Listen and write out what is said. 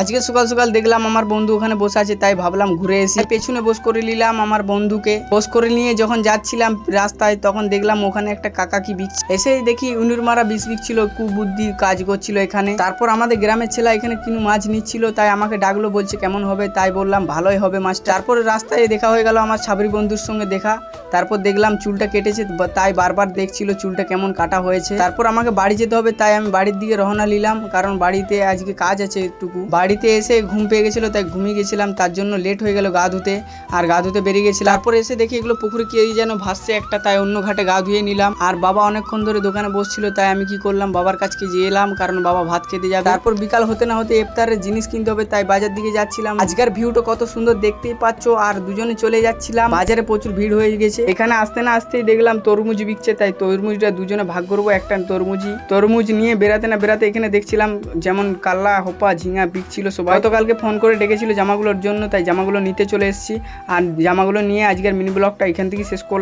আজকে সকাল সকাল দেখলাম আমার বন্ধু ওখানে বসে আছে, তাই ভাবলাম ঘুরে এসে পেছনে বস করে নিলাম আমার বন্ধুকে। বস করে নিয়ে যখন যাচ্ছিলাম রাস্তায় তখন দেখলাম ওখানে একটা কাকা কি বিক এসেই দেখি উনুর মারা বিষ বিকছিল, কুবুদ্ধি কাজ করছিল এখানে। তারপর আমাদের গ্রামের ছেলে এখানে কিনু মাছ নিচ্ছিল, তাই আমাকে ডাকলো, বলছে কেমন হবে, তাই বললাম ভালোই হবে মাছ। তারপরে রাস্তায় দেখা হয়ে গেল আমার ছাবরি বন্ধুর সঙ্গে দেখা। তারপর দেখলাম চুলটা কেটেছে, তাই বারবার দেখছিল চুলটা কেমন কাটা হয়েছে। তারপর আমাকে বাড়ি যেতে হবে, তাই আমি বাড়ির দিকে রওনা নিলাম, কারণ বাড়িতে আজকে কাজ আছে একটুকু। বাড়িতে এসে ঘুম পেয়ে গেছিলো, তাই ঘুমিয়ে গেছিলাম, তার জন্য লেট হয়ে গেল গা ধুতে। আর গা ধুতে বেরিয়ে গেছিলাম। তারপর এসে দেখি এগুলো পুকুরে কি যেন ভাসছে একটা, তাই অন্য ঘাটে গা ধুয়ে নিলাম। আর বাবা অনেকক্ষণ ধরে দোকানে বসছিল, তাই আমি কি করলাম বাবার কাছে যেয়ে এলাম, কারণ বাবা ভাত খেতে যাবে। তারপর বিকাল হতে না হতে ইফতারের জিনিস কিনতে হবে, তাই বাজার দিকে যাচ্ছিলাম। আজকের ভিউটা কত সুন্দর দেখতেই পাচ্ছ। আর দুজনে চলে যাচ্ছিলাম, বাজারে প্রচুর ভিড় হয়ে গেছে। এখানে আসতে না আসতেই দেখলাম তরমুজ বিকছে, তাই তরমুজটা দুজনে ভাগ করবো। একটা তরমুজ নিয়ে বেরাতে না বেরাতে এখানে দেখছিলাম যেমন কাল্লা হোপা ঝিঙা বিকছিল সবাই। গতকালকে ফোন করে ডেকেছিল জামাগুলোর জন্য, তাই জামাগুলো নিতে চলে এসেছি। আর জামাগুলো নিয়ে আজকের মিনি ব্লগটা এখান থেকে শেষ করলাম।